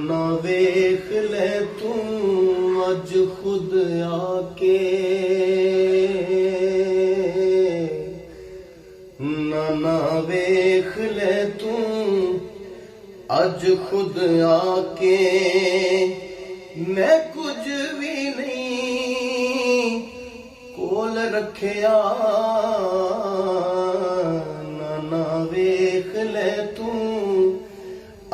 ना वेख ले तू अज खुद आके, ना वेख ले तू अज खुद आके। मैं कुछ भी नहीं कोल रखिया, ना वेख ले तू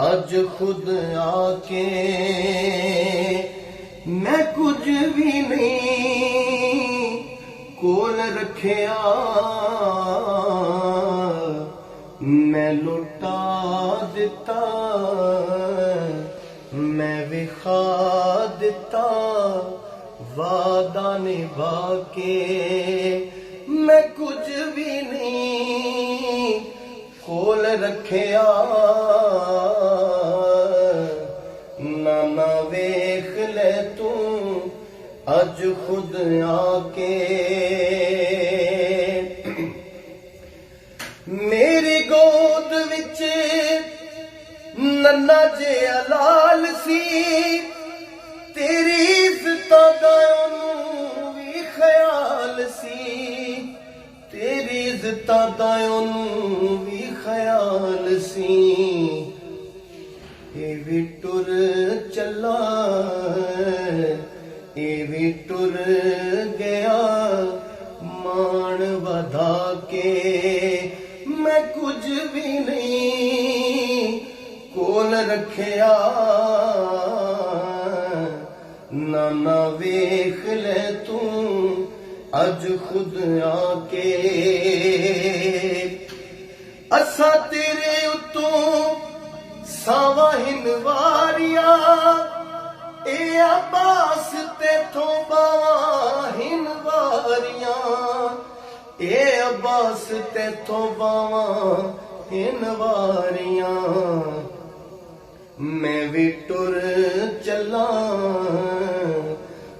अज खुद आके। मैं कुछ भी नहीं कोल रखिया, मैं लुटा दिता, मैं विखा दिता वादा निभा के। मैं कुछ भी नहीं कोल रखिया, ना वेख ले तू अज खुद आके। मेरी गोद विच नन्ना जिहा लाल सी, तेरी इज्जतां दा ओनू भी ख्याल सी, तेरी इज्जतां दा ओनू भी ख्याल सी। ये भी टुर चला, ये भी टुर गया मान वधा के। मैं कुछ भी नहीं कोल रखिया, ना वेख ले तू अज खुद आके। असा तेरे उतों सावाहिन वारिया, ए अब्बास तेथों बावाहिन वारिया, ए अब्बास तेथों बावाहिन वारिया। मैं भी टुर चला,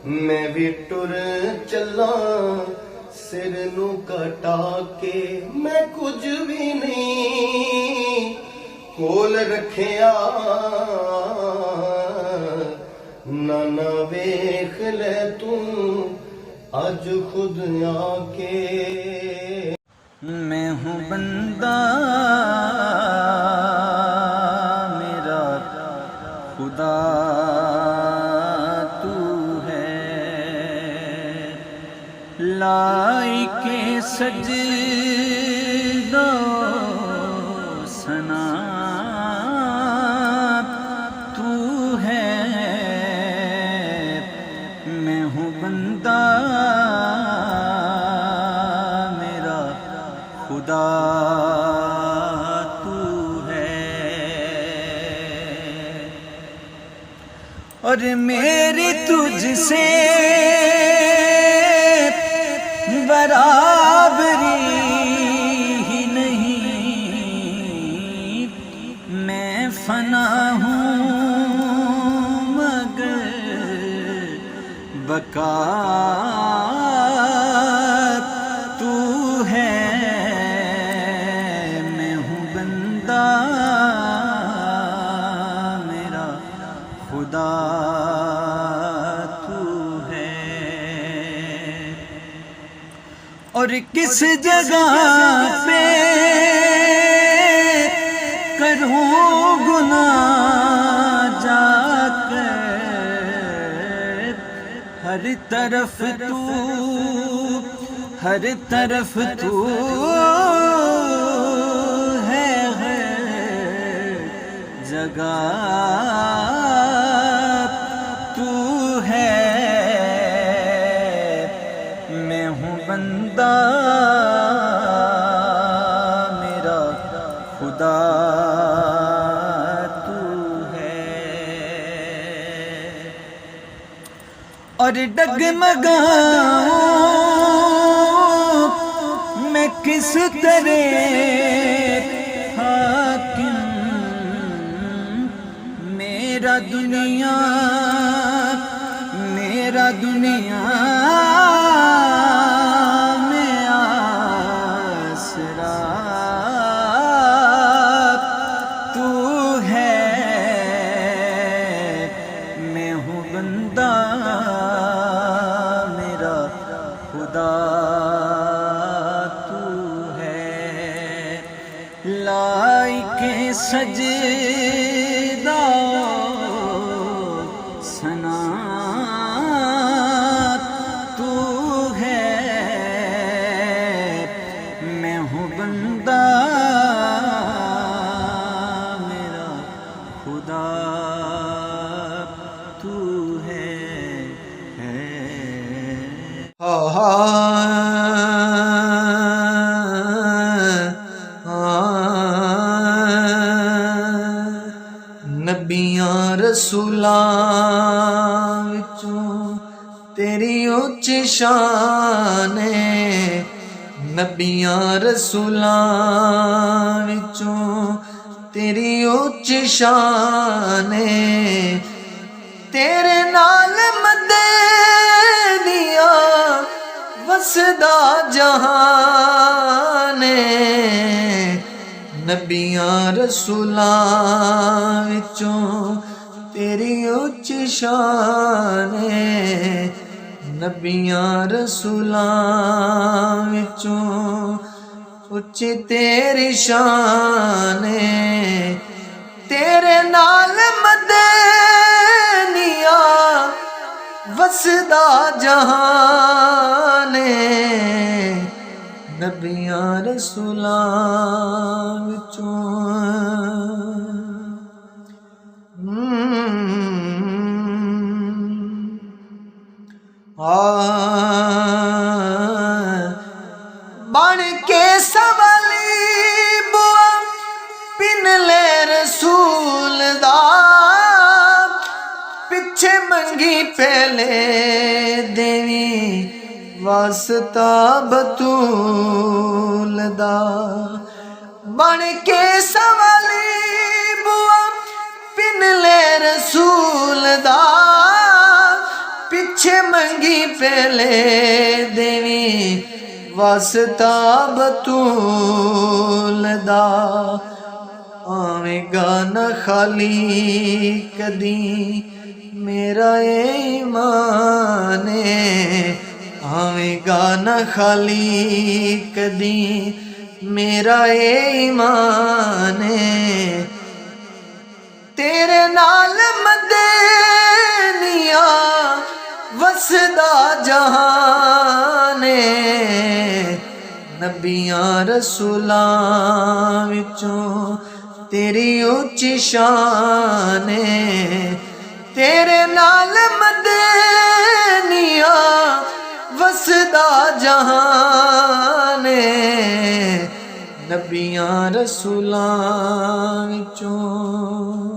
मैं भी टुर चला सिर नू कटा के। मैं कुछ भी नहीं कोल रखिया, ना वेख ले तू अज खुद आके। मैं हूँ बंदा मेरा खुदा तू है, लाइके सजदो सना तू है। मैं हूँ बंदा मेरा खुदा तू है, और मेरी तुझसे बराबरी ही नहीं। मैं फना हूँ मगर बका तू है। मैं हूँ बंदा मेरा खुदा तू है, और किस जगह पे करूं गुनाह जाकर, हर तरफ तू, हर तरफ तू है जगह तू है। मैं हूँ बंदा मेरा खुदा तू है, और डगमगाऊं मैं किस तरह हाकिम मेरा दुनिया में आसरा तू है, मैं हूँ बंदा मेरा खुदा तू है। लाइके सजदा सना तू है, मैं हूँ बंदा मेरा खुदा तू है। नबियां रसूलां विचों तेरी उच्च शान है, नबियां रसूलां विचों तेरी उच्च शान है। तेरे नाल मदीनिया वसदा जहान है, नबियां रसूलां विचों तेरी उच्च शान है, नबियां रसूलां विचों उच्च तेरी शान है। तेरे नाल मदीनिया वसदा जहान है, नबियां रसूलां विचों बन के सवाली बुआ पिन ले रसूल दा, पिछे मंगी पहले देवी वास्ता बतूल दा। बन के सवाली बुआ पिन ले रसूल दा, पिछे मंगी पहले देवी वास्ता बतूल दा। आवेगा न खाली कदी मेरा ईमान है, आवेगा न खाली कदी मेरा ईमान है। तेरे नाल मदीनिया वसदा जहान है, नबियां रसूलां विचों तेरी उच्च शान है। तेरे नाल मदीनिया वसदा जहान है, नबियां रसूलां विचों